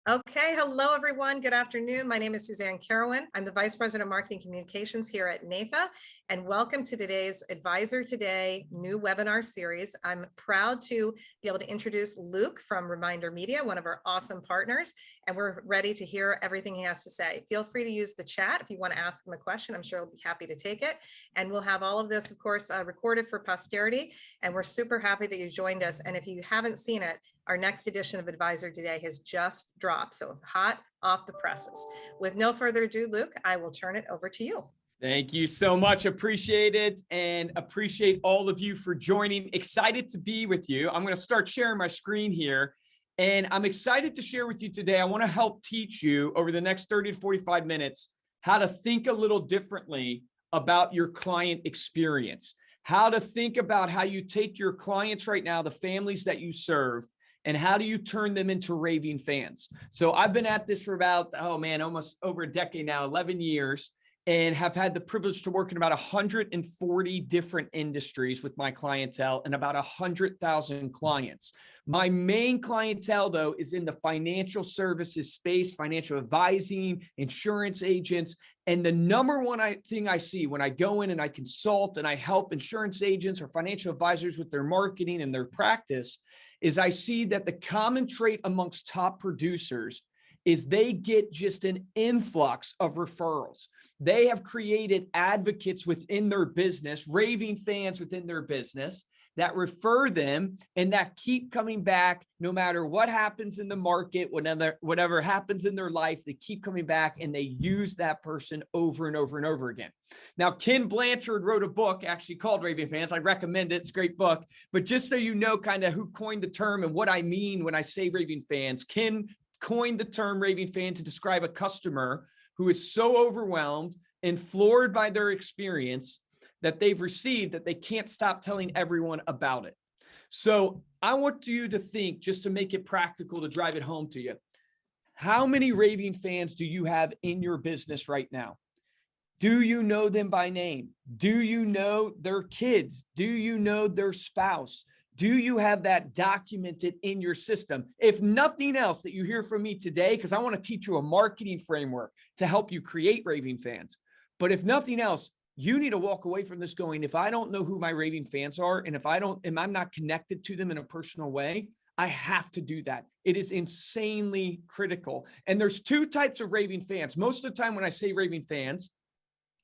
Okay, hello everyone. Good afternoon. My name is Suzanne Carowin. I'm the Vice President of Marketing Communications here at NAFA, and welcome to today's Advisor Today new webinar series. I'm proud to be able to introduce Luke from ReminderMedia, one of our awesome partners, and we're ready to hear everything he has to say. Feel free to use the chat if you want to ask him a question. I'm sure he'll be happy to take it, and we'll have all of this, of course, recorded for posterity, and we're super happy that you joined us. And if you haven't seen it, our next edition of Advisor Today has just dropped, so hot off the presses. With no further ado, Luke, I will turn it over to you. Thank you so much. Appreciate it, and appreciate all of you for joining. Excited to be with you. I'm going to start sharing my screen here, and I'm excited to share with you today. I want to help teach you over the next 30 to 45 minutes how to think a little differently about your client experience, how to think about how you take your clients right now, the families that you serve, and how do you turn them into raving fans? So I've been at this for about, almost over a decade now, 11 years, and have had the privilege to work in about 140 different industries with my clientele and about 100,000 clients. My main clientele, though, is in the financial services space, financial advising, insurance agents. And the number one thing I see when I go in and I consult and I help insurance agents or financial advisors with their marketing and their practice is I see that the common trait amongst top producers is they get just an influx of referrals. They have created advocates within their business, raving fans within their business that refer them and that keep coming back no matter what happens in the market, whatever happens in their life, they keep coming back and they use that person over and over and over again. Now, Ken Blanchard wrote a book actually called Raving Fans. I recommend it. It's a great book. But just so you know kind of who coined the term and what I mean when I say raving fans, Ken coined the term raving fan to describe a customer who is so overwhelmed and floored by their experience that they've received that they can't stop telling everyone about it. So I want you to think, just to make it practical, to drive it home to you, how many raving fans do you have in your business right now? Do you know them by name? Do you know their kids? Do you know their spouse? Do you have that documented in your system? If nothing else that you hear from me today, because I want to teach you a marketing framework to help you create raving fans. But if nothing else, you need to walk away from this going, if I don't know who my raving fans are, and if I'm not connected to them in a personal way, I have to do that. It is insanely critical. And there's two types of raving fans. Most of the time when I say raving fans,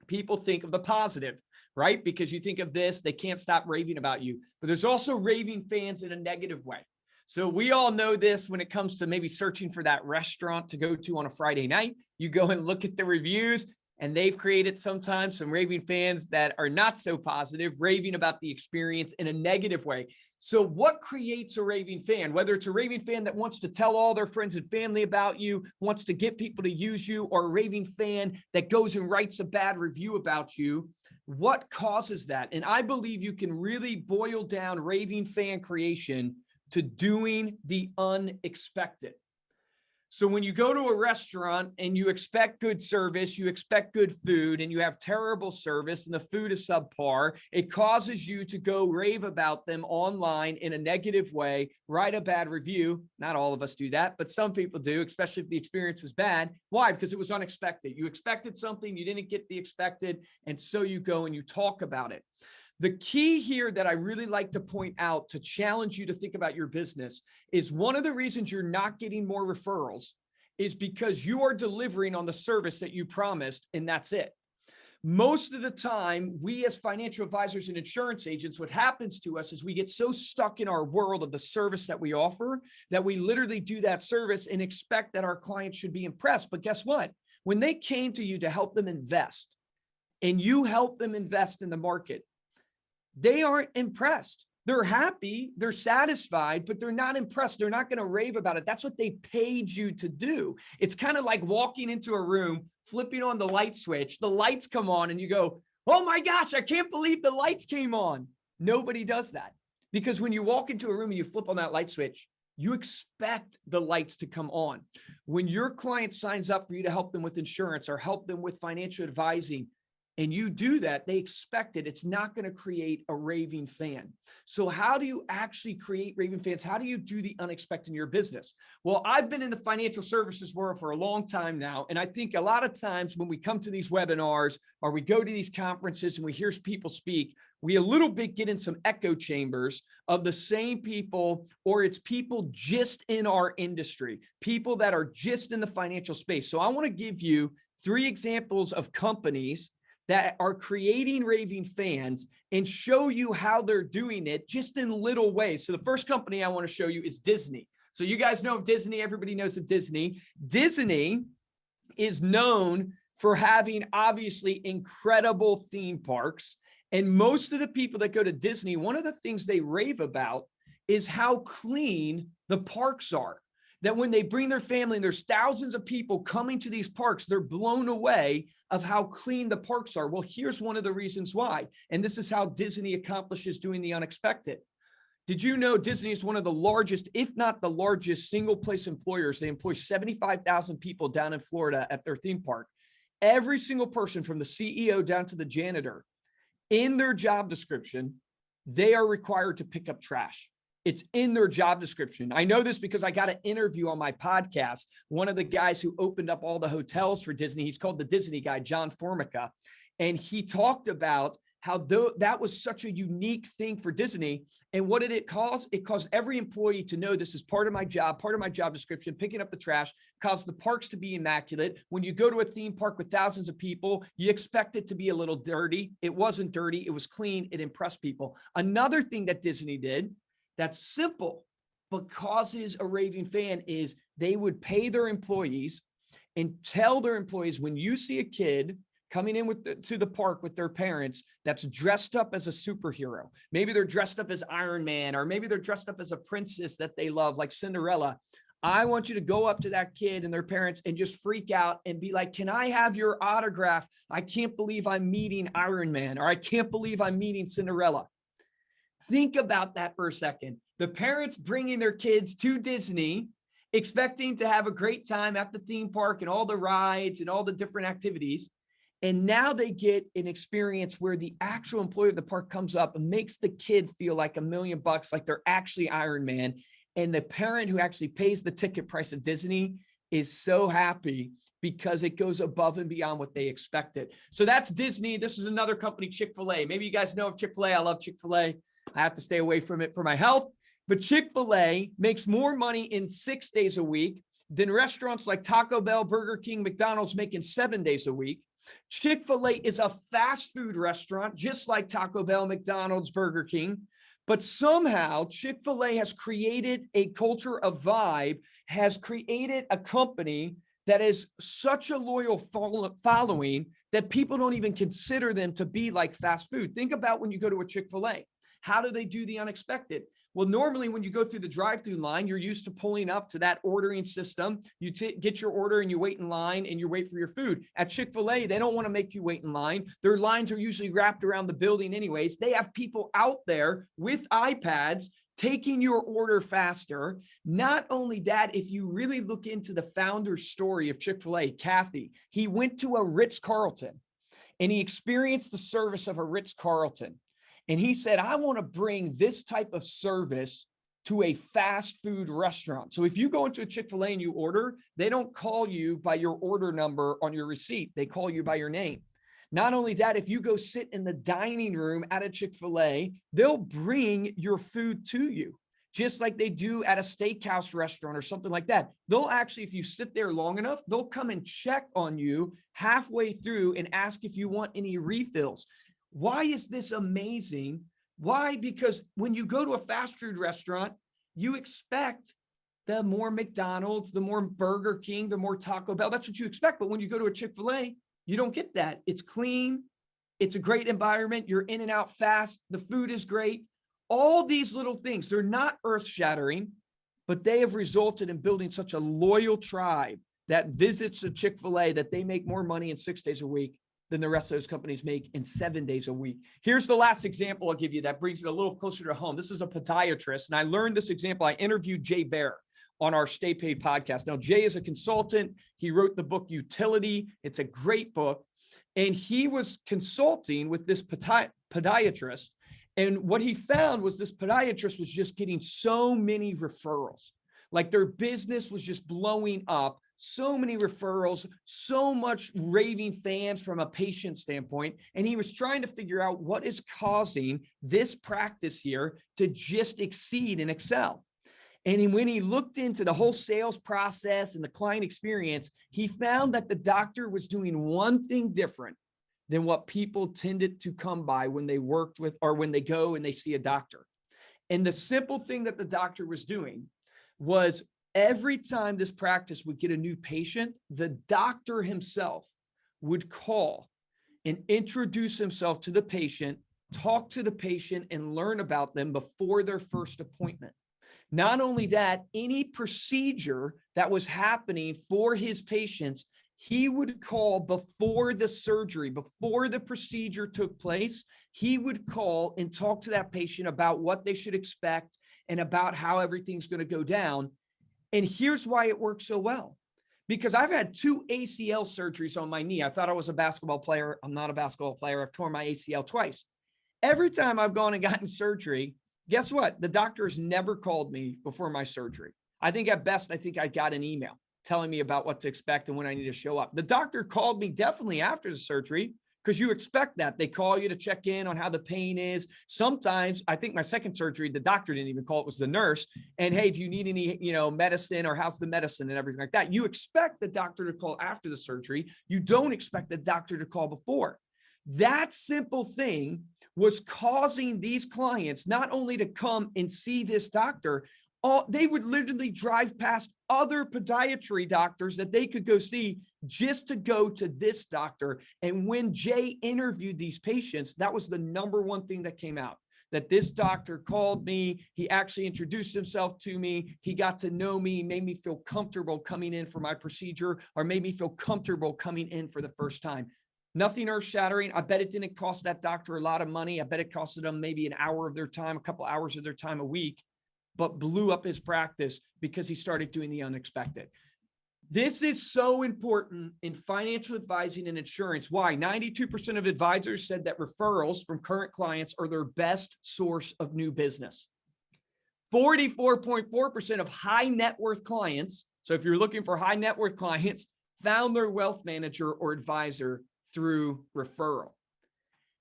people think of the positive, right? Because you think of this, they can't stop raving about you. But there's also raving fans in a negative way. So we all know this when it comes to maybe searching for that restaurant to go to on a Friday night. You go and look at the reviews, and they've created sometimes some raving fans that are not so positive, raving about the experience in a negative way. So what creates a raving fan? Whether it's a raving fan that wants to tell all their friends and family about you, wants to get people to use you, or a raving fan that goes and writes a bad review about you, what causes that? And I believe you can really boil down raving fan creation to doing the unexpected. So when you go to a restaurant and you expect good service, you expect good food, and you have terrible service and the food is subpar, it causes you to go rave about them online in a negative way, write a bad review. Not all of us do that, but some people do, especially if the experience was bad. Why? Because it was unexpected. You expected something, you didn't get the expected, and so you go and you talk about it. The key here that I really like to point out to challenge you to think about your business is one of the reasons you're not getting more referrals is because you are delivering on the service that you promised, and that's it. Most of the time, we as financial advisors and insurance agents, what happens to us is we get so stuck in our world of the service that we offer that we literally do that service and expect that our clients should be impressed. But guess what? When they came to you to help them invest and you help them invest in the market, they aren't impressed. They're happy, they're satisfied, but they're not impressed. They're not going to rave about it. That's what they paid you to do. It's kind of like walking into a room, flipping on the light switch, the lights come on, and you go, oh my gosh, I can't believe the lights came on. Nobody does that. Because when you walk into a room and you flip on that light switch, you expect the lights to come on. When your client signs up for you to help them with insurance or help them with financial advising, and you do that, they expect it. It's not going to create a raving fan. So how do you actually create raving fans? How do you do the unexpected in your business? Well, I've been in the financial services world for a long time now. And I think a lot of times when we come to these webinars or we go to these conferences and we hear people speak, we a little bit get in some echo chambers of the same people, or it's people just in our industry, people that are just in the financial space. So I want to give you 3 examples of companies that are creating raving fans and show you how they're doing it just in little ways. So the first company I want to show you is Disney. So you guys know of Disney. Everybody knows of Disney. Disney is known for having obviously incredible theme parks. And most of the people that go to Disney, one of the things they rave about is how clean the parks are. That when they bring their family and there's thousands of people coming to these parks, they're blown away of how clean the parks are. Well, here's one of the reasons why. And this is how Disney accomplishes doing the unexpected. Did you know Disney is one of the largest, if not the largest, single place employers? They employ 75,000 people down in Florida at their theme park. Every single person from the CEO down to the janitor, in their job description, they are required to pick up trash. It's in their job description. I know this because I got an interview on my podcast. One of the guys who opened up all the hotels for Disney, he's called the Disney guy, John Formica. And he talked about how that was such a unique thing for Disney. And what did it cause? It caused every employee to know this is part of my job description, picking up the trash, caused the parks to be immaculate. When you go to a theme park with thousands of people, you expect it to be a little dirty. It wasn't dirty. It was clean. It impressed people. Another thing that Disney did that's simple, but causes a raving fan is they would pay their employees and tell their employees, when you see a kid coming in to the park with their parents that's dressed up as a superhero, maybe they're dressed up as Iron Man, or maybe they're dressed up as a princess that they love, like Cinderella. I want you to go up to that kid and their parents and just freak out and be like, can I have your autograph? I can't believe I'm meeting Iron Man, or I can't believe I'm meeting Cinderella. Think about that for a second. The parents bringing their kids to Disney, expecting to have a great time at the theme park and all the rides and all the different activities. And now they get an experience where the actual employee of the park comes up and makes the kid feel like $1 million, like they're actually Iron Man. And the parent who actually pays the ticket price of Disney is so happy because it goes above and beyond what they expected. So that's Disney. This is another company, Chick-fil-A. Maybe you guys know of Chick-fil-A. I love Chick-fil-A. I have to stay away from it for my health. But Chick-fil-A makes more money in 6 days a week than restaurants like Taco Bell, Burger King, McDonald's make in 7 days a week. Chick-fil-A is a fast food restaurant, just like Taco Bell, McDonald's, Burger King. But somehow Chick-fil-A has created a culture, a vibe, has created a company that is such a loyal following that people don't even consider them to be like fast food. Think about when you go to a Chick-fil-A. How do they do the unexpected? Well, normally when you go through the drive-through line, you're used to pulling up to that ordering system. You get your order and you wait in line and you wait for your food. At Chick-fil-A, they don't want to make you wait in line. Their lines are usually wrapped around the building anyways. They have people out there with iPads taking your order faster. Not only that, if you really look into the founder's story of Chick-fil-A, Kathy, he went to a Ritz-Carlton and he experienced the service of a Ritz-Carlton. And he said, I want to bring this type of service to a fast food restaurant. So if you go into a Chick-fil-A and you order, they don't call you by your order number on your receipt. They call you by your name. Not only that, if you go sit in the dining room at a Chick-fil-A, they'll bring your food to you, just like they do at a steakhouse restaurant or something like that. They'll actually, if you sit there long enough, they'll come and check on you halfway through and ask if you want any refills. Why is this amazing? Why? Because when you go to a fast food restaurant, you expect the more McDonald's, the more Burger King, the more Taco Bell. That's what you expect. But when you go to a Chick-fil-A, you don't get that. It's clean. It's a great environment. You're in and out fast. The food is great. All these little things, they're not earth-shattering, but they have resulted in building such a loyal tribe that visits a Chick-fil-A that they make more money in 6 days a week than the rest of those companies make in 7 days a week. Here's the last example I'll give you that brings it a little closer to home. This is a podiatrist, and I learned this example. I interviewed Jay Baer on our Stay Paid podcast. Now, Jay is a consultant. He wrote the book Utility. It's a great book. And he was consulting with this podiatrist. And what he found was this podiatrist was just getting so many referrals. Like their business was just blowing up, so many referrals, so much raving fans from a patient standpoint. And he was trying to figure out what is causing this practice here to just exceed and excel. And when he looked into the whole sales process and the client experience, he found that the doctor was doing one thing different than what people tended to come by when they worked with, or when they go and they see a doctor. And the simple thing that the doctor was doing was every time this practice would get a new patient, the doctor himself would call and introduce himself to the patient, talk to the patient, and learn about them before their first appointment. Not only that, any procedure that was happening for his patients, he would call before the surgery, before the procedure took place. He would call and talk to that patient about what they should expect and about how everything's going to go down. And here's why it works so well. Because I've had 2 ACL surgeries on my knee. I thought I was a basketball player. I'm not a basketball player. I've torn my ACL twice. Every time I've gone and gotten surgery, guess what? The doctor has never called me before my surgery. I think at best, I got an email telling me about what to expect and when I need to show up. The doctor called me definitely after the surgery, because you expect that. They call you to check in on how the pain is. Sometimes, I think my second surgery, the doctor didn't even call, it was the nurse. And hey, do you need any, medicine, or how's the medicine and everything like that? You expect the doctor to call after the surgery. You don't expect the doctor to call before. That simple thing was causing these clients not only to come and see this doctor, they would literally drive past other podiatry doctors that they could go see just to go to this doctor. And when Jay interviewed these patients, that was the number one thing that came out, that this doctor called me. He actually introduced himself to me. He got to know me, made me feel comfortable coming in for my procedure, or made me feel comfortable coming in for the first time. Nothing earth shattering. I bet it didn't cost that doctor a lot of money. I bet it costed them maybe an hour of their time, a couple hours of their time a week, but blew up his practice because he started doing the unexpected. This is so important in financial advising and insurance. Why? 92% of advisors said that referrals from current clients are their best source of new business. 44.4% of high net worth clients, so if you're looking for high net worth clients, found their wealth manager or advisor through referral.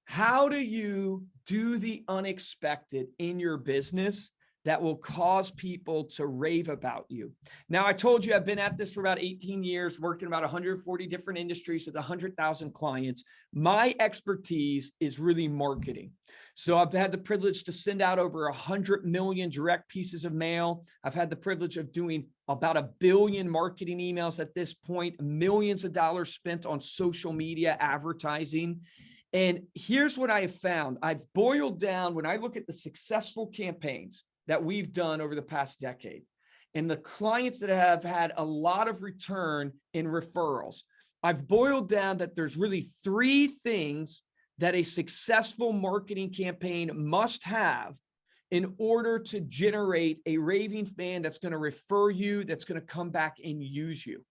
How do you do the unexpected in your business that will cause people to rave about you? Now, I told you I've been at this for about 18 years, worked in about 140 different industries with 100,000 clients. My expertise is really marketing. So I've had the privilege to send out over 100 million direct pieces of mail. I've had the privilege of doing about 1 billion marketing emails at this point, millions of dollars spent on social media advertising. And here's what I have found. I've boiled down, when I look at the successful campaigns that we've done over the past decade, and the clients that have had a lot of return in referrals, I've boiled down that there's really 3 things that a successful marketing campaign must have in order to generate a raving fan that's going to refer you, that's going to come back and use you.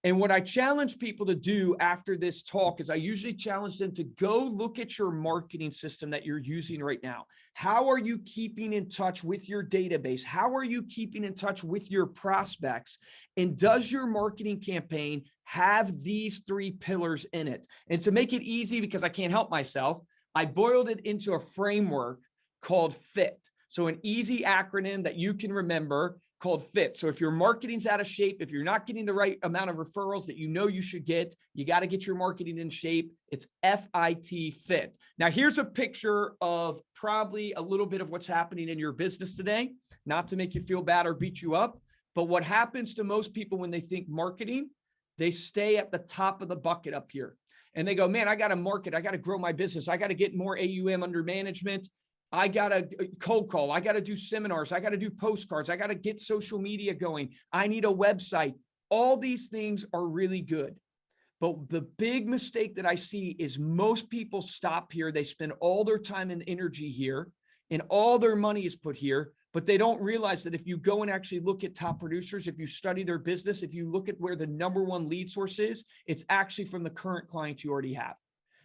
And what I challenge people to do after this talk is I usually challenge them to go look at your marketing system that you're using right now. How are you keeping in touch with your database? How are you keeping in touch with your prospects? And does your marketing campaign have these 3 pillars in it? And to make it easy, because I can't help myself, I boiled it into a framework called FIT. So an easy acronym that you can remember called FIT. So if your marketing's out of shape, if you're not getting the right amount of referrals that you know you should get, you got to get your marketing in shape. It's FIT, FIT. Now, here's a picture of probably a little bit of what's happening in your business today, not to make you feel bad or beat you up, but what happens to most people when they think marketing, they stay at the top of the bucket up here. And they go, man, I got to market. I got to grow my business. I got to get more AUM under management. I got to cold call. I got to do seminars. I got to do postcards. I got to get social media going. I need a website. All these things are really good. But the big mistake that I see is most people stop here. They spend all their time and energy here, and all their money is put here, but they don't realize that if you go and actually look at top producers, if you study their business, if you look at where the #1 lead source is, it's actually from the current clients you already have.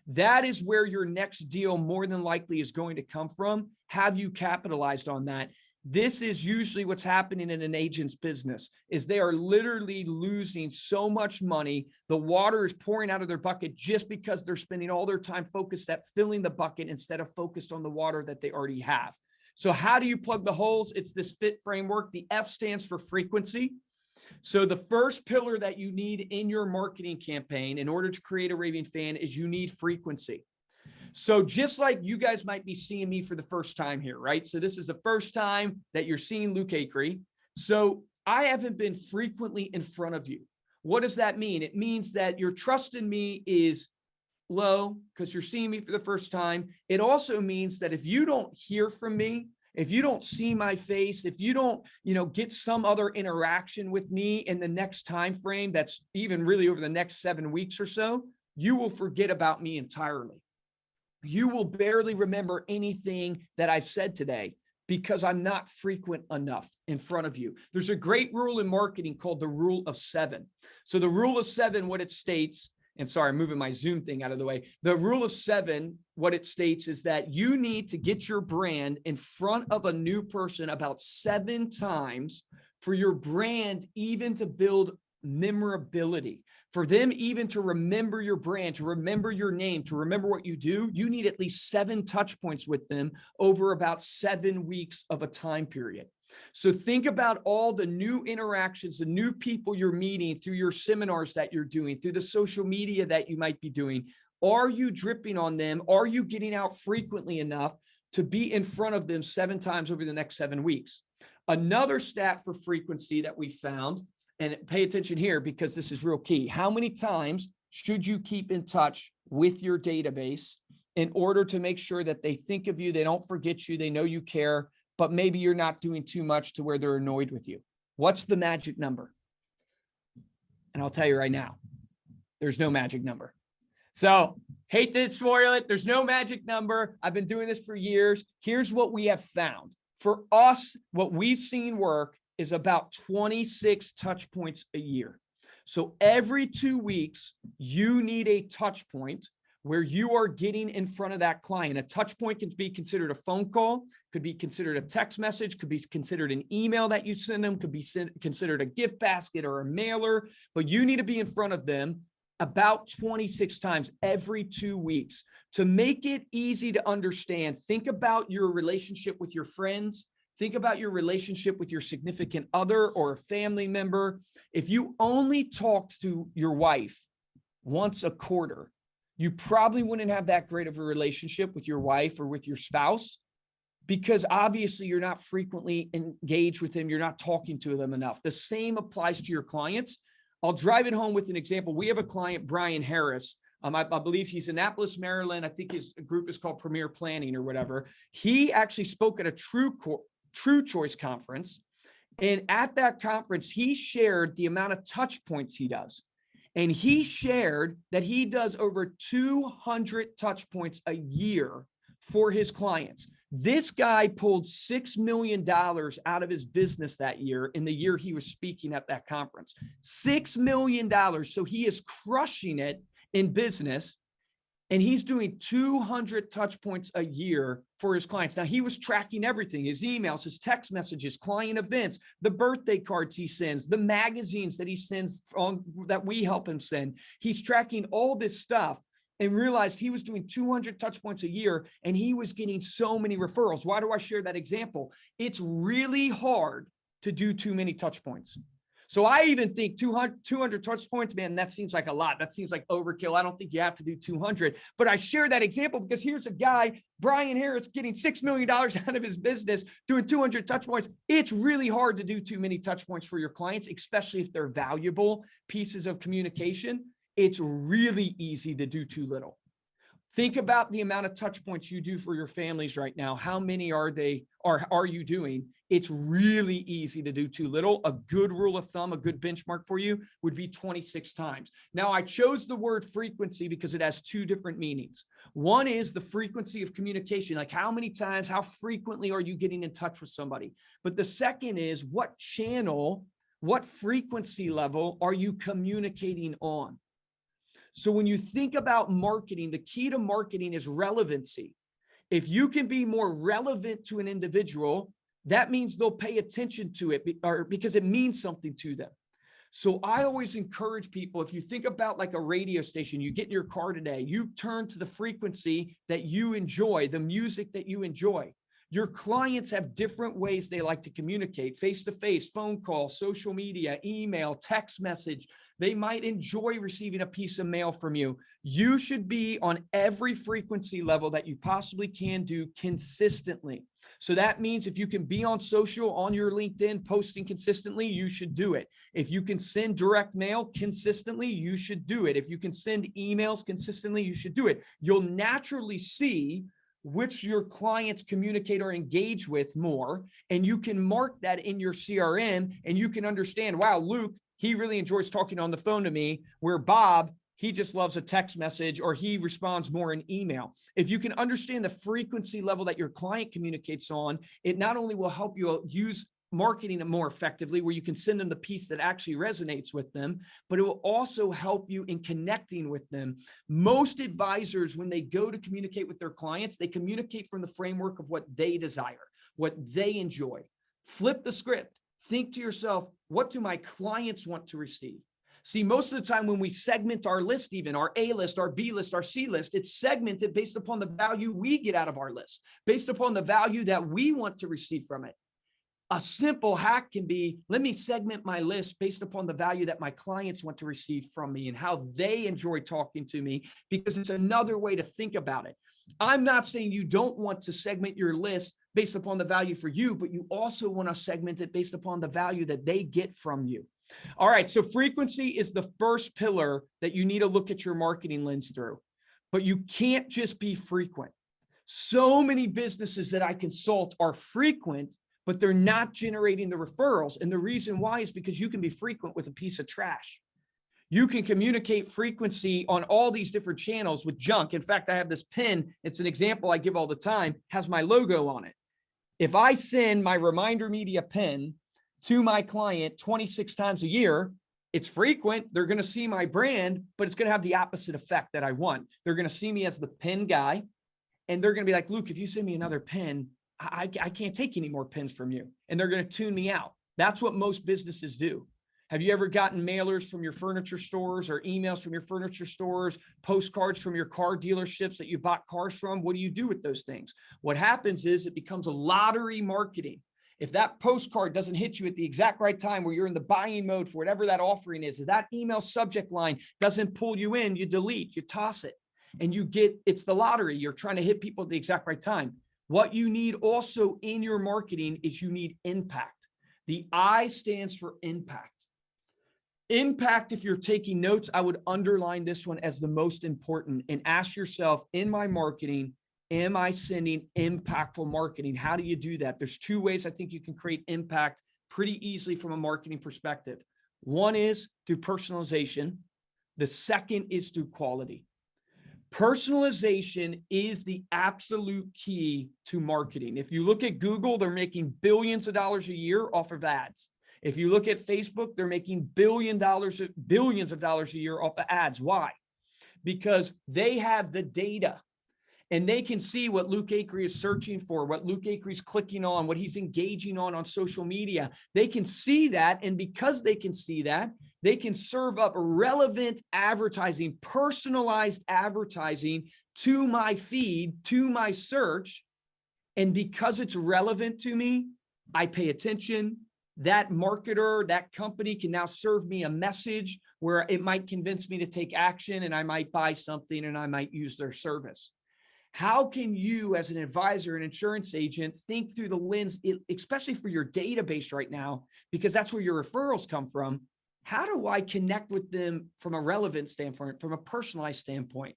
That is where your next deal more than likely is going to come from. Have you capitalized on that? This is usually what's happening in an agent's business, is they are literally losing so much money. The water is pouring out of their bucket just because they're spending all their time focused at filling the bucket instead of focused on the water that they already have. So how do you plug the holes? It's this FIT framework. The F stands for frequency. So the first pillar that you need in your marketing campaign in order to create a raving fan is you need frequency. So just like you guys might be seeing me for the first time here, right? So this is the first time that you're seeing Luke Acree. So I haven't been frequently in front of you. What does that mean? It means that your trust in me is low because you're seeing me for the first time. It also means that if you don't hear from me, if you don't see my face, if you don't, get some other interaction with me in the next time frame, that's even really over the next 7 weeks or so, you will forget about me entirely. You will barely remember anything that I've said today because I'm not frequent enough in front of you. There's a great rule in marketing called the rule of 7. So the rule of 7, what it states, and sorry, I'm moving my Zoom thing out of the way. The rule of 7, what it states is that you need to get your brand in front of a new person about 7 times for your brand even to build memorability. For them even to remember your brand, to remember your name, to remember what you do, you need at least 7 touch points with them over about 7 weeks of a time period. So think about all the new interactions, the new people you're meeting through your seminars that you're doing, through the social media that you might be doing. Are you dripping on them? Are you getting out frequently enough to be in front of them 7 times over the next 7 weeks? Another stat for frequency that we found, and pay attention here because this is real key. How many times should you keep in touch with your database in order to make sure that they think of you, they don't forget you, they know you care, but maybe you're not doing too much to where they're annoyed with you? What's the magic number? And I'll tell you right now, there's no magic number. So hate to spoil it. There's no magic number. I've been doing this for years. Here's what we have found. For us, what we've seen work is about 26 touch points a year. So every 2 weeks, you need a touch point where you are getting in front of that client. A touch point can be considered a phone call, could be considered a text message, could be considered an email that you send them, could be considered a gift basket or a mailer, but you need to be in front of them about 26 times every 2 weeks. To make it easy to understand, think about your relationship with your friends. Think about your relationship with your significant other or a family member. If you only talked to your wife once a quarter, you probably wouldn't have that great of a relationship with your wife or with your spouse because obviously you're not frequently engaged with them. You're not talking to them enough. The same applies to your clients. I'll drive it home with an example. We have a client, Brian Harris. I believe he's in Annapolis, Maryland. I think his group is called Premier Planning or whatever. He actually spoke at a True Choice conference. And at that conference, he shared the amount of touch points he does. And he shared that he does over 200 touch points a year for his clients. This guy pulled $6 million out of his business that year in the year he was speaking at that conference. $6 million. So he is crushing it in business. And he's doing 200 touch points a year for his clients. Now, he was tracking everything, his emails, his text messages, client events, the birthday cards he sends, the magazines that he sends on that we help him send. He's tracking all this stuff and realized he was doing 200 touch points a year and he was getting so many referrals. Why do I share that example? It's really hard to do too many touch points. So I even think 200 touch points, man, that seems like a lot. That seems like overkill. I don't think you have to do 200. But I share that example because here's a guy, Brian Harris, getting $6 million out of his business, doing 200 touch points. It's really hard to do too many touch points for your clients, especially if they're valuable pieces of communication. It's really easy to do too little. Think about the amount of touch points you do for your families right now. How many are you doing? It's really easy to do too little. A good rule of thumb, a good benchmark for you would be 26 times. Now, I chose the word frequency because it has two different meanings. One is the frequency of communication, like how many times, how frequently are you getting in touch with somebody? But the second is what channel, what frequency level are you communicating on? So when you think about marketing, the key to marketing is relevancy. If you can be more relevant to an individual, that means they'll pay attention to it because it means something to them. So I always encourage people, if you think about like a radio station, you get in your car today, you turn to the frequency that you enjoy, the music that you enjoy. Your clients have different ways they like to communicate: face-to-face, phone call, social media, email, text message. They might enjoy receiving a piece of mail from you. You should be on every frequency level that you possibly can do consistently. So that means if you can be on social, on your LinkedIn, posting consistently, you should do it. If you can send direct mail consistently, you should do it. If you can send emails consistently, you should do it. You'll naturally see which your clients communicate or engage with more, and you can mark that in your CRM, and you can understand, wow, Luke, he really enjoys talking on the phone to me, where Bob, he just loves a text message, or he responds more in email. If you can understand the frequency level that your client communicates on, it not only will help you use marketing more effectively, where you can send them the piece that actually resonates with them, but it will also help you in connecting with them. Most advisors, when they go to communicate with their clients, they communicate from the framework of what they desire, what they enjoy. Flip the script. Think to yourself, what do my clients want to receive? See, most of the time when we segment our list, even our A list, our B list, our C list, it's segmented based upon the value we get out of our list, based upon the value that we want to receive from it. A simple hack can be, let me segment my list based upon the value that my clients want to receive from me and how they enjoy talking to me, because it's another way to think about it. I'm not saying you don't want to segment your list based upon the value for you, but you also want to segment it based upon the value that they get from you. All right, so frequency is the first pillar that you need to look at your marketing lens through, but you can't just be frequent. So many businesses that I consult are frequent, but they're not generating the referrals. And the reason why is because you can be frequent with a piece of trash. You can communicate frequency on all these different channels with junk. In fact, I have this pin. It's an example I give all the time, has my logo on it. If I send my ReminderMedia pin to my client 26 times a year, it's frequent. They're going to see my brand, but it's going to have the opposite effect that I want. They're going to see me as the pin guy, and they're going to be like, Luke, if you send me another pin, I can't take any more pins from you. And they're going to tune me out. That's what most businesses do. Have you ever gotten mailers from your furniture stores or emails from your furniture stores, postcards from your car dealerships that you bought cars from? What do you do with those things? What happens is it becomes a lottery marketing. If that postcard doesn't hit you at the exact right time where you're in the buying mode for whatever that offering is, if that email subject line doesn't pull you in, you delete, you toss it, and you get, it's the lottery. You're trying to hit people at the exact right time. What you need also in your marketing is you need impact. The I stands for impact. Impact, if you're taking notes, I would underline this one as the most important and ask yourself, in my marketing, am I sending impactful marketing? How do you do that? There's two ways I think you can create impact pretty easily from a marketing perspective. One is through personalization. The second is through quality. Personalization is the absolute key to marketing. If you look at Google, they're making billions of dollars a year off of ads. If you look at Facebook, they're making billions of dollars a year off of ads. Why? Because they have the data and they can see what Luke Acree is searching for, what Luke Acree is clicking on, what he's engaging on social media. They can see that. And because they can see that, they can serve up relevant advertising, personalized advertising to my feed, to my search. And because it's relevant to me, I pay attention. That marketer, that company can now serve me a message where it might convince me to take action, and I might buy something and I might use their service. How can you, as an advisor, an insurance agent, think through the lens, especially for your database right now, because that's where your referrals come from? How do I connect with them from a relevant standpoint, from a personalized standpoint?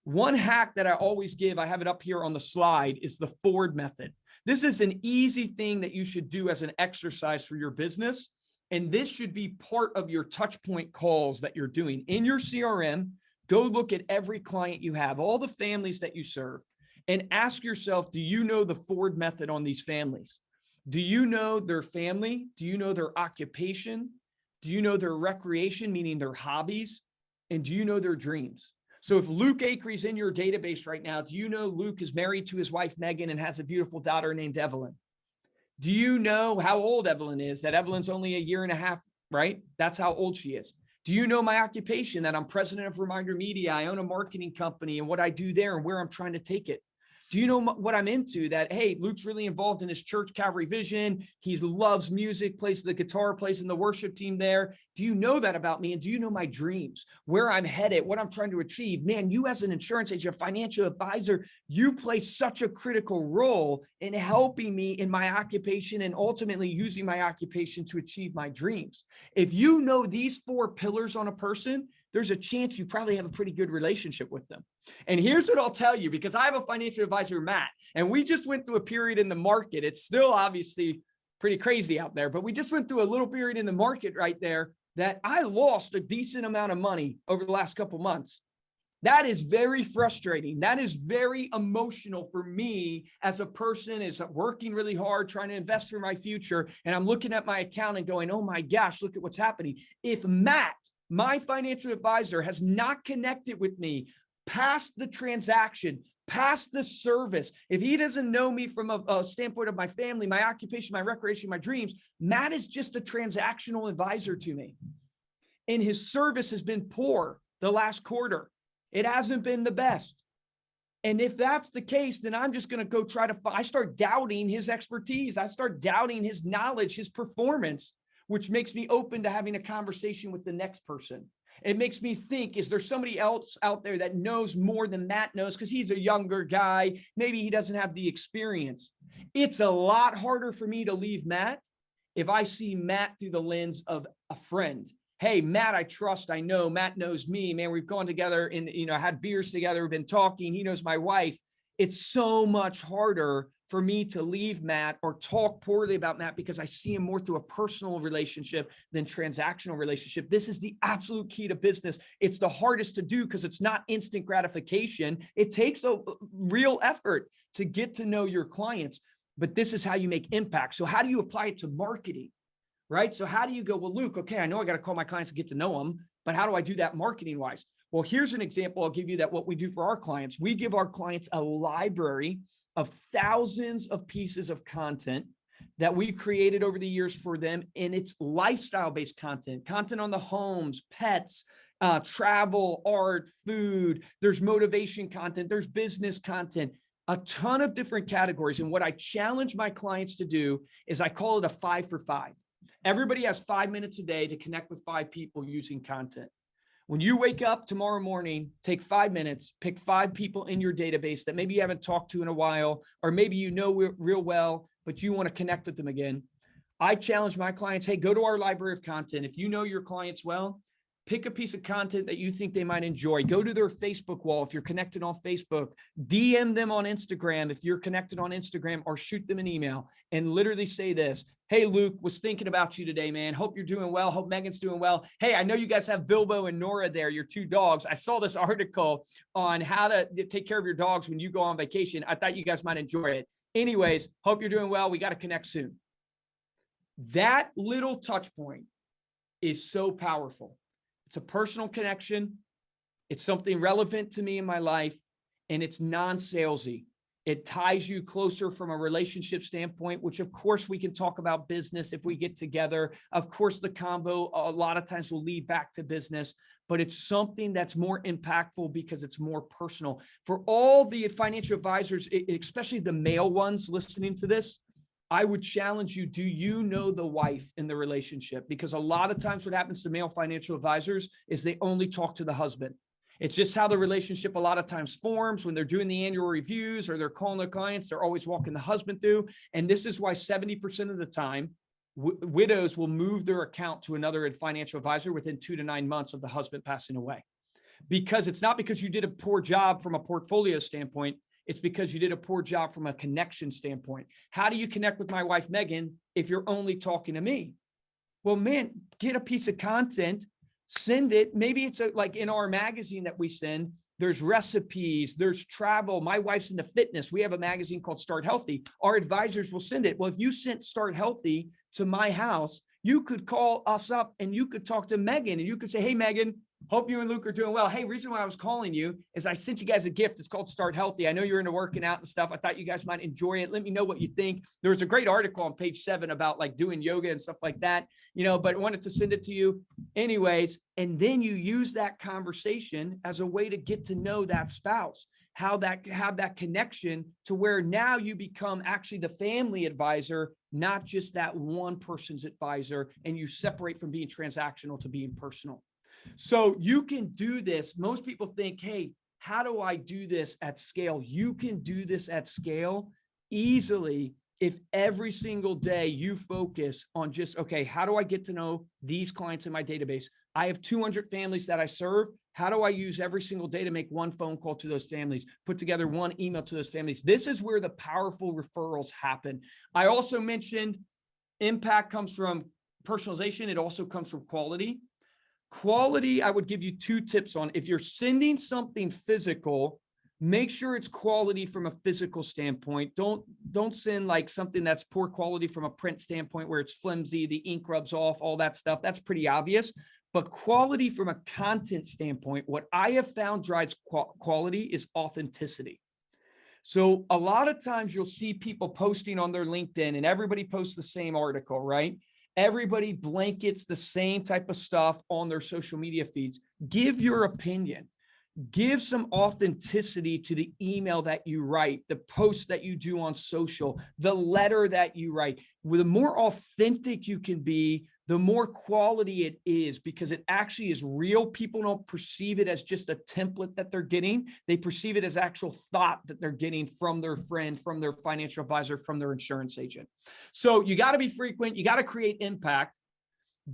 One hack that I always give, I have it up here on the slide, is the Ford method. This is an easy thing that you should do as an exercise for your business. And this should be part of your touch point calls that you're doing in your CRM. Go look at every client you have, all the families that you serve, and ask yourself, do you know the Ford method on these families? Do you know their family? Do you know their occupation? Do you know their recreation, meaning their hobbies? And do you know their dreams? So if Luke Acree is in your database right now, do you know Luke is married to his wife, Megan, and has a beautiful daughter named Evelyn? Do you know how old Evelyn is? That Evelyn's only a year and a half, right? That's how old she is. Do you know my occupation, that I'm president of ReminderMedia? I own a marketing company and what I do there and where I'm trying to take it. Do you know what I'm into? That, hey, Luke's really involved in his church, Calvary Vision. He loves music, plays the guitar, plays in the worship team there. Do you know that about me? And do you know my dreams, where I'm headed, what I'm trying to achieve? Man, you as an insurance agent, financial advisor, you play such a critical role in helping me in my occupation and ultimately using my occupation to achieve my dreams. If you know these 4 pillars on a person, there's a chance you probably have a pretty good relationship with them. And here's what I'll tell you, because I have a financial advisor, Matt, and we just went through a period in the market. It's still obviously pretty crazy out there, but we just went through a little period in the market right there that I lost a decent amount of money over the last couple months. That is very frustrating. That is very emotional for me as a person is working really hard, trying to invest for my future. And I'm looking at my account and going, oh my gosh, look at what's happening. If Matt, my financial advisor, has not connected with me past the transaction, past the service, if he doesn't know me from a standpoint of my family, my occupation, my recreation, my dreams, Matt is just a transactional advisor to me. And his service has been poor the last quarter. It hasn't been the best. And if that's the case, then I'm just going to go I start doubting his expertise. I start doubting his knowledge, his performance, which makes me open to having a conversation with the next person. It makes me think, is there somebody else out there that knows more than Matt knows? Because he's a younger guy. Maybe he doesn't have the experience. It's a lot harder for me to leave Matt if I see Matt through the lens of a friend. Hey, Matt, I trust, I know, Matt knows me, man. We've gone together and, had beers together. We've been talking. He knows my wife. It's so much harder for me to leave Matt or talk poorly about Matt because I see him more through a personal relationship than transactional relationship. This is the absolute key to business. It's the hardest to do because it's not instant gratification. It takes a real effort to get to know your clients, but this is how you make impact. So how do you apply it to marketing, right? So how do you go, well, Luke, okay, I know I got to call my clients and get to know them, but how do I do that marketing wise? Well, here's an example I'll give you that what we do for our clients. We give our clients a library of thousands of pieces of content that we created over the years for them. And it's lifestyle-based content on the homes, pets, travel, art, food. There's motivation content. There's business content, a ton of different categories. And what I challenge my clients to do is I call it a 5 for 5. Everybody has 5 minutes a day to connect with 5 people using content. When you wake up tomorrow morning, take 5 minutes, pick 5 people in your database that maybe you haven't talked to in a while, or maybe you know real well, but you want to connect with them again. I challenge my clients, hey, go to our library of content. If you know your clients well, pick a piece of content that you think they might enjoy. Go to their Facebook wall if you're connected on Facebook. DM them on Instagram if you're connected on Instagram, or shoot them an email and literally say this. Hey, Luke, was thinking about you today, man. Hope you're doing well. Hope Megan's doing well. Hey, I know you guys have Bilbo and Nora there, your 2 dogs. I saw this article on how to take care of your dogs when you go on vacation. I thought you guys might enjoy it. Anyways, hope you're doing well. We got to connect soon. That little touch point is so powerful. It's a personal connection. It's something relevant to me in my life, and it's non-salesy. It ties you closer from a relationship standpoint, which of course we can talk about business if we get together. Of course, the convo a lot of times will lead back to business, but it's something that's more impactful because it's more personal. For all the financial advisors, especially the male ones listening to this, I would challenge you, do you know the wife in the relationship? Because a lot of times what happens to male financial advisors is they only talk to the husband. It's just how the relationship a lot of times forms when they're doing the annual reviews or they're calling their clients. They're always walking the husband through. And this is why 70% of the time, widows will move their account to another financial advisor within 2 to 9 months of the husband passing away. because it's not because you did a poor job from a portfolio standpoint. It's because you did a poor job from a connection standpoint. How do you connect with my wife, Megan, if you're only talking to me? Well, man, get a piece of content, send it. Maybe it's like in our magazine that we send, there's recipes, there's travel. My wife's into fitness. We have a magazine called Start Healthy. Our advisors will send it. Well, if you sent Start Healthy to my house, you could call us up and you could talk to Megan and you could say, hey, Megan, hope you and Luke are doing well. Hey, reason why I was calling you is I sent you guys a gift. It's called Start Healthy. I know you're into working out and stuff. I thought you guys might enjoy it. Let me know what you think. There was a great article on page 7 about like doing yoga and stuff like that, but I wanted to send it to you anyways. And then you use that conversation as a way to get to know that spouse, have that connection to where now you become actually the family advisor, not just that one person's advisor, and you separate from being transactional to being personal. So you can do this. Most people think, hey, how do I do this at scale? You can do this at scale easily if every single day you focus on just, okay, how do I get to know these clients in my database? I have 200 families that I serve. How do I use every single day to make one phone call to those families, put together one email to those families? This is where the powerful referrals happen. I also mentioned impact comes from personalization. It also comes from quality. Quality, I would give you 2 tips on. If you're sending something physical, make sure it's quality from a physical standpoint. Don't send like something that's poor quality from a print standpoint where it's flimsy, the ink rubs off, all that stuff. That's pretty obvious. But quality from a content standpoint, what I have found drives quality is authenticity. So a lot of times you'll see people posting on their LinkedIn and everybody posts the same article, right? Everybody blankets the same type of stuff on their social media feeds. Give your opinion. Give some authenticity to the email that you write, the post that you do on social, the letter that you write. The more authentic you can be, the more quality it is, because it actually is real. People don't perceive it as just a template that they're getting. They perceive it as actual thought that they're getting from their friend, from their financial advisor, from their insurance agent. So you got to be frequent. You got to create impact,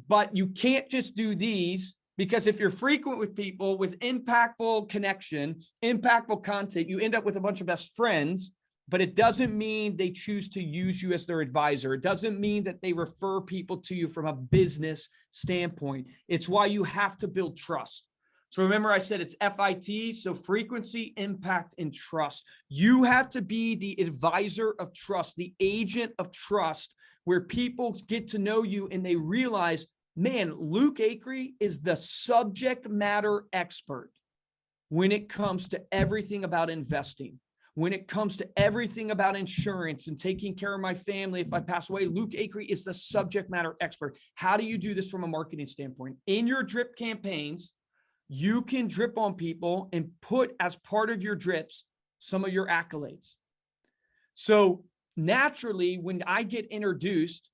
but you can't just do these, because if you're frequent with people with impactful connection, impactful content, you end up with a bunch of best friends, but it doesn't mean they choose to use you as their advisor. It doesn't mean that they refer people to you from a business standpoint. It's why you have to build trust. So remember, I said it's FIT, so frequency, impact, and trust. You have to be the advisor of trust, the agent of trust, where people get to know you and they realize, man, Luke Acree is the subject matter expert when it comes to everything about investing. When it comes to everything about insurance and taking care of my family if I pass away, Luke Acree is the subject matter expert. How do you do this from a marketing standpoint? In your drip campaigns, you can drip on people and put as part of your drips some of your accolades. So naturally, when I get introduced,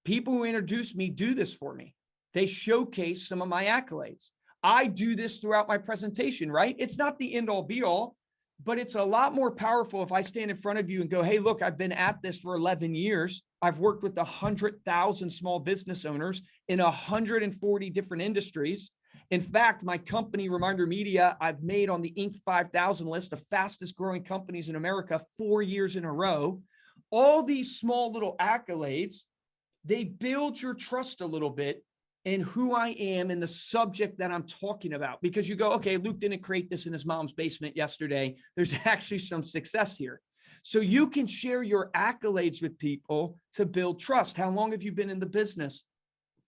people who introduce me do this for me. They showcase some of my accolades. I do this throughout my presentation, right? It's not the end all be all, but it's a lot more powerful if I stand in front of you and go, hey, look, I've been at this for 11 years. I've worked with 100,000 small business owners in 140 different industries. In fact, my company, ReminderMedia, I've made on the Inc. 5000 list of fastest growing companies in America 4 years in a row. All these small little accolades, they build your trust a little bit in who I am and the subject that I'm talking about, because you go, okay, Luke didn't create this in his mom's basement yesterday. There's actually some success here. So you can share your accolades with people to build trust. How long have you been in the business?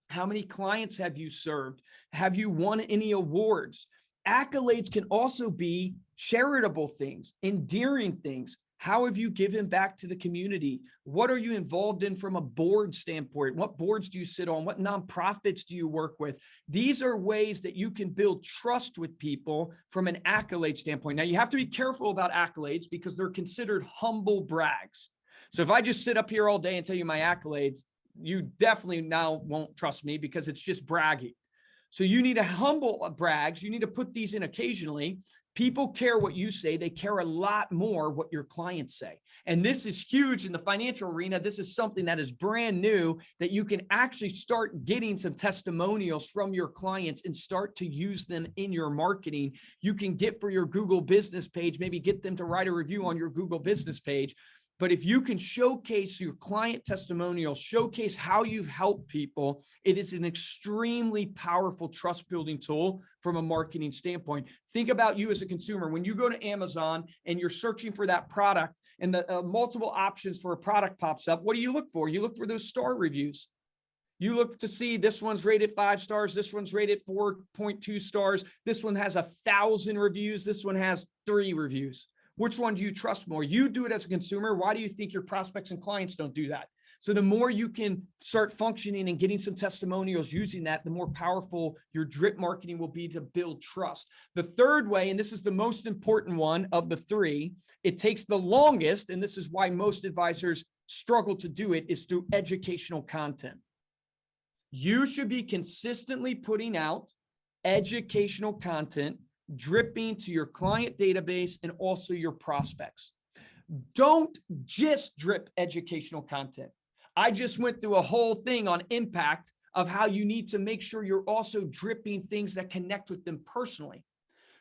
How many clients have you served? Have you won any awards? Accolades can also be charitable things, endearing things. How have you given back to the community? What are you involved in from a board standpoint? What boards do you sit on? What nonprofits do you work with? These are ways that you can build trust with people from an accolade standpoint. Now, you have to be careful about accolades because they're considered humble brags. So if I just sit up here all day and tell you my accolades, you definitely now won't trust me because it's just bragging. So you need to humble brags. You need to put these in occasionally. People care what you say. They care a lot more what your clients say. And this is huge in the financial arena. This is something that is brand new, that you can actually start getting some testimonials from your clients and start to use them in your marketing. You can get for your Google business page, maybe get them to write a review on your Google business page. But if you can showcase your client testimonials, showcase how you've helped people, it is an extremely powerful trust building tool from a marketing standpoint. Think about you as a consumer. When you go to Amazon and you're searching for that product and the multiple options for a product pops up, what do you look for? You look for those star reviews. You look to see this one's rated 5 stars. This one's rated 4.2 stars. This one has 1,000 reviews. This one has 3 reviews. Which one do you trust more? You do it as a consumer. Why do you think your prospects and clients don't do that? So the more you can start functioning and getting some testimonials using that, the more powerful your drip marketing will be to build trust. The third way, and this is the most important one of the 3, it takes the longest, and this is why most advisors struggle to do it, is through educational content. You should be consistently putting out educational content, dripping to your client database and also your prospects. Don't just drip educational content. I just went through a whole thing on impact of how you need to make sure you're also dripping things that connect with them personally.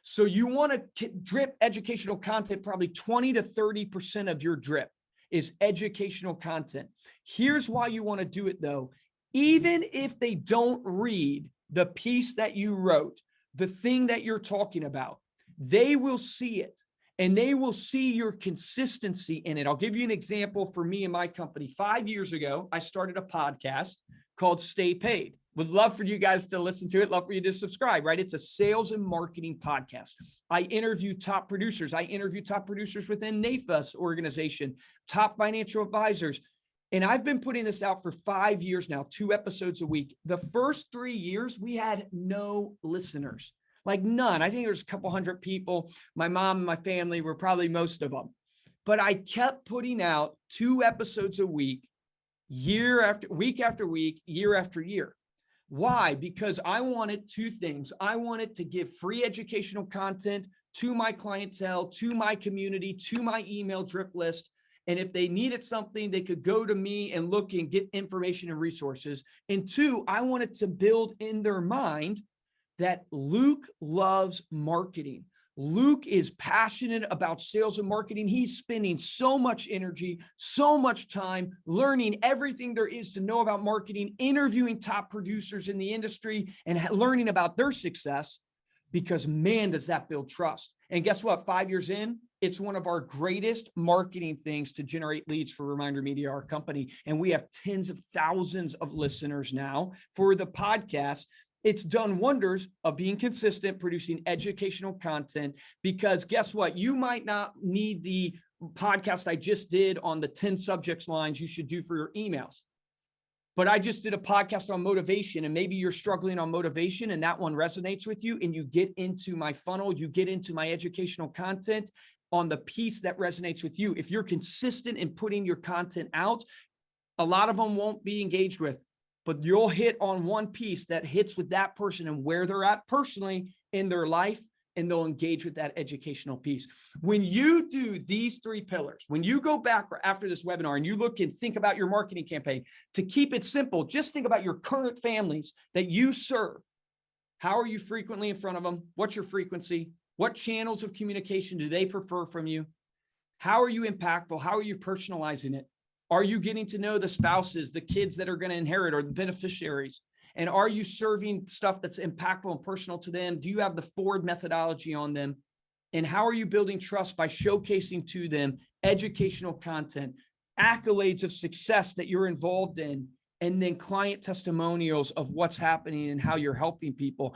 So you want to drip educational content, probably 20 to 30% of your drip is educational content. Here's why you want to do it though. Even if they don't read the piece that you wrote, the thing that you're talking about, they will see it and they will see your consistency in it. I'll give you an example for me and my company. 5 years ago, I started a podcast called Stay Paid. Would love for you guys to listen to it. Love for you to subscribe, right? It's a sales and marketing podcast. I interview top producers. I interview top producers within NAFA's organization, top financial advisors. And I've been putting this out for 5 years now, 2 episodes a week. The first 3 years, we had no listeners, like none. I think there's a couple hundred people. My mom and my family were probably most of them. But I kept putting out 2 episodes a week, year after week, year after year. Why? Because I wanted 2 things. I wanted to give free educational content to my clientele, to my community, to my email drip list. And if they needed something, they could go to me and look and get information and resources. And 2, I wanted to build in their mind that Luke loves marketing. Luke is passionate about sales and marketing. He's spending so much energy, so much time learning everything there is to know about marketing, interviewing top producers in the industry and learning about their success, because man, does that build trust. And guess what? 5 years in, it's one of our greatest marketing things to generate leads for ReminderMedia, our company. And we have tens of thousands of listeners now for the podcast. It's done wonders of being consistent, producing educational content, because guess what? You might not need the podcast I just did on the 10 subjects lines you should do for your emails. But I just did a podcast on motivation, and maybe you're struggling on motivation and that one resonates with you, and you get into my funnel, you get into my educational content on the piece that resonates with you. If you're consistent in putting your content out, a lot of them won't be engaged with, but you'll hit on one piece that hits with that person and where they're at personally in their life, and they'll engage with that educational piece. When you do these 3 pillars, when you go back after this webinar and you look and think about your marketing campaign, to keep it simple, just think about your current families that you serve. How are you frequently in front of them? What's your frequency? What channels of communication do they prefer from you? How are you impactful? How are you personalizing it? Are you getting to know the spouses, the kids that are going to inherit, or the beneficiaries? And are you serving stuff that's impactful and personal to them? Do you have the Ford methodology on them? And how are you building trust by showcasing to them educational content, accolades of success that you're involved in, and then client testimonials of what's happening and how you're helping people?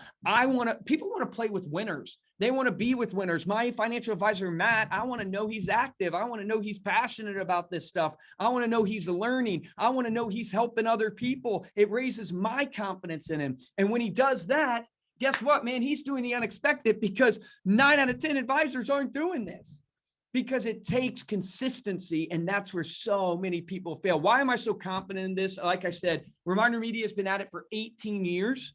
People want to play with winners. They want to be with winners. My financial advisor, Matt, I want to know he's active. I want to know he's passionate about this stuff. I want to know he's learning. I want to know he's helping other people. It raises my confidence in him. And when he does that, guess what, man? He's doing the unexpected, because 9 out of 10 advisors aren't doing this, because it takes consistency. And that's where so many people fail. Why am I so confident in this? Like I said, ReminderMedia has been at it for 18 years.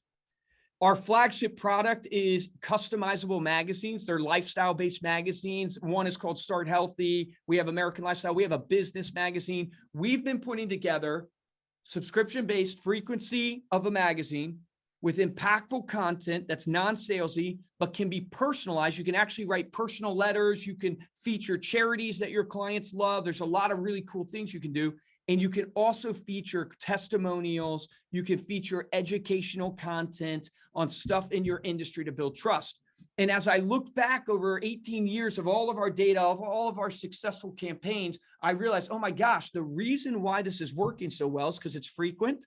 Our flagship product is customizable magazines. They're lifestyle-based magazines. One is called Start Healthy. We have American Lifestyle. We have a business magazine. We've been putting together subscription-based frequency of a magazine with impactful content that's non-salesy, but can be personalized. You can actually write personal letters. You can feature charities that your clients love. There's a lot of really cool things you can do. And you can also feature testimonials. You can feature educational content on stuff in your industry to build trust. And as I looked back over 18 years of all of our data, of all of our successful campaigns, I realized, oh my gosh, the reason why this is working so well is because it's frequent.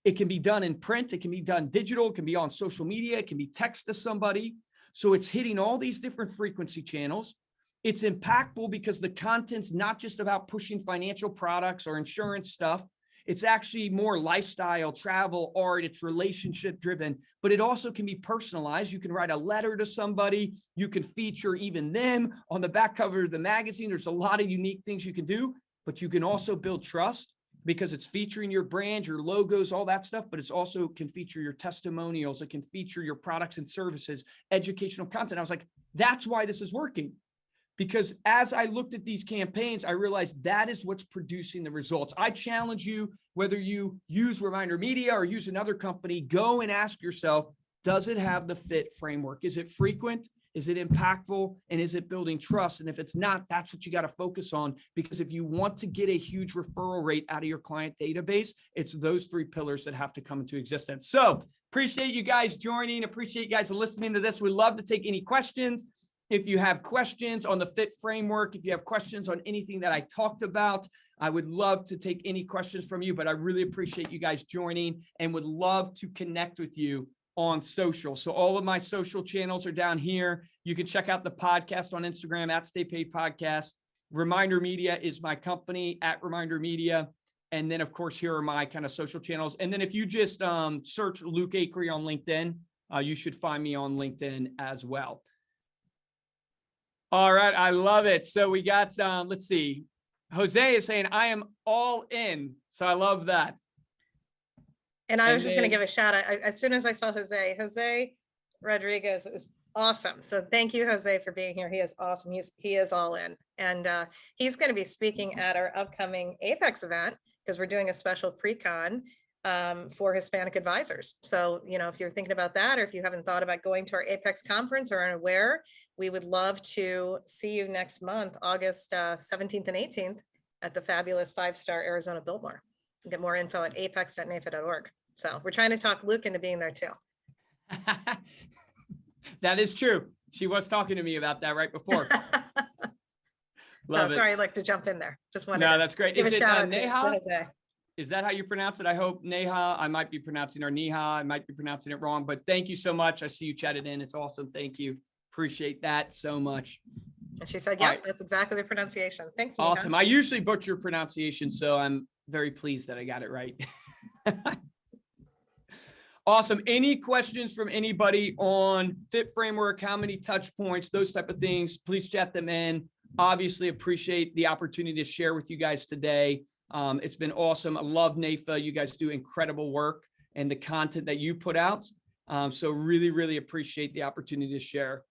It can be done in print. It can be done digital. It can be on social media. It can be text to somebody. So it's hitting all these different frequency channels. It's impactful because the content's not just about pushing financial products or insurance stuff. It's actually more lifestyle, travel, art. It's relationship driven, but it also can be personalized. You can write a letter to somebody. You can feature even them on the back cover of the magazine. There's a lot of unique things you can do, but you can also build trust because it's featuring your brand, your logos, all that stuff, but it's also can feature your testimonials. It can feature your products and services, educational content. I was like, that's why this is working. Because as I looked at these campaigns, I realized that is what's producing the results. I challenge you, whether you use ReminderMedia or use another company, go and ask yourself, does it have the fit framework? Is it frequent? Is it impactful? And is it building trust? And if it's not, that's what you got to focus on. Because if you want to get a huge referral rate out of your client database, it's those three pillars that have to come into existence. So appreciate you guys joining. Appreciate you guys listening to this. We'd love to take any questions. If you have questions on the FIT framework, if you have questions on anything that I talked about, I would love to take any questions from you, but I really appreciate you guys joining and would love to connect with you on social. So all of my social channels are down here. You can check out the podcast on Instagram at Stay Paid Podcast. ReminderMedia is my company at ReminderMedia. And then of course, here are my kind of social channels. And then if you just search Luke Acree on LinkedIn, you should find me on LinkedIn as well. All right. I love it. So we got, let's see. Jose is saying, I am all in. So I love that. And I was just going to give a shout out. As soon as I saw Jose Rodriguez is awesome. So thank you, Jose, for being here. He is awesome. He is all in. And he's going to be speaking at our upcoming Apex event because we're doing a special pre-con for Hispanic advisors. So, you know, if you're thinking about that, or if you haven't thought about going to our Apex conference or aren't aware, we would love to see you next month, August 17th and 18th at the fabulous 5-star Arizona Biltmore. Get more info at apex.nafa.org. So we're trying to talk Luke into being there too. That is true. She was talking to me about that right before. So sorry, I'd like to jump in there. Just wanted No, that's great. Is it Neha? To Is that how you pronounce it? I hope Neha. I might be pronouncing or Neha. I might be pronouncing it wrong, but thank you so much. I see you chatted in. It's awesome. Thank you. Appreciate that so much. And she said, yeah, right. That's exactly the pronunciation. Thanks, Neha. Awesome. I usually butcher pronunciation, so I'm very pleased that I got it right. Awesome. Any questions from anybody on FIT framework, how many touch points, those type of things, please chat them in. Obviously appreciate the opportunity to share with you guys today. It's been awesome. I love NAFA. You guys do incredible work and the content that you put out. So really, really appreciate the opportunity to share.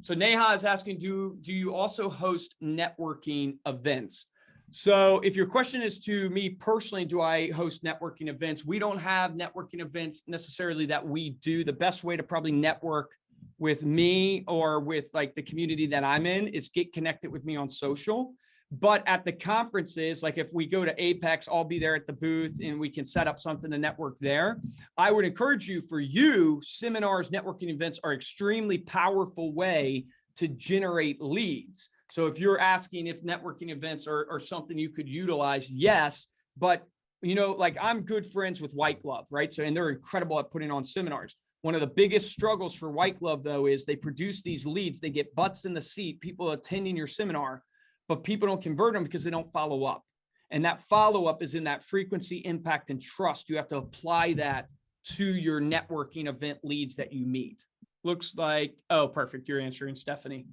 So Neha is asking, do you also host networking events? So if your question is to me personally, do I host networking events? We don't have networking events necessarily that we do. The best way to probably network with me or with like the community that I'm in is get connected with me on social. But at the conferences, like if we go to Apex, I'll be there at the booth and we can set up something to network there. I would encourage you, for you, seminars, networking events are extremely powerful way to generate leads. So if you're asking if networking events are something you could utilize, yes, but you know, like I'm good friends with White Glove, right? So, and they're incredible at putting on seminars. One of the biggest struggles for White Glove though, is they produce these leads, they get butts in the seat, people attending your seminar, but people don't convert them because they don't follow up. And that follow-up is in that frequency, impact, and trust. You have to apply that to your networking event leads that you meet. Looks like, oh, perfect. You're answering, Stephanie.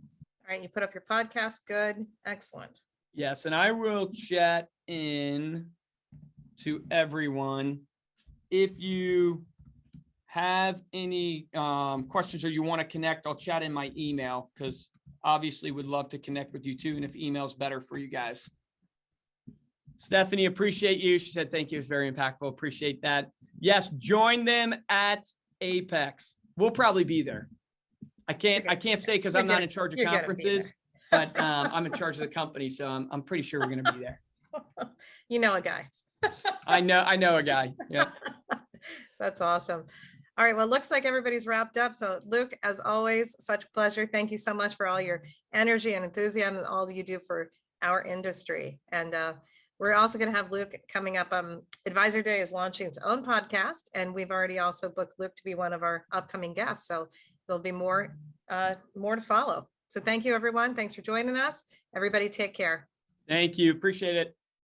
All right, you put up your podcast. Good. Excellent. Yes, and I will chat in to everyone. If you have any questions or you want to connect, I'll chat in my email because obviously would love to connect with you too. And if email's better for you guys. Stephanie, appreciate you. She said, thank you. It's very impactful. Appreciate that. Yes. Join them at Apex. We'll probably be there. I can't say because I'm not in charge of conferences, but I'm in charge of the company. So I'm pretty sure we're going to be there. You know a guy. I know a guy. Yeah. That's awesome. All right. Well, it looks like everybody's wrapped up. So Luke, as always, such a pleasure. Thank you so much for all your energy and enthusiasm and all you do for our industry. And we're also going to have Luke coming up. Advisor Day is launching its own podcast, and we've already also booked Luke to be one of our upcoming guests. So there'll be more to follow. So thank you, everyone. Thanks for joining us. Everybody take care. Thank you. Appreciate it.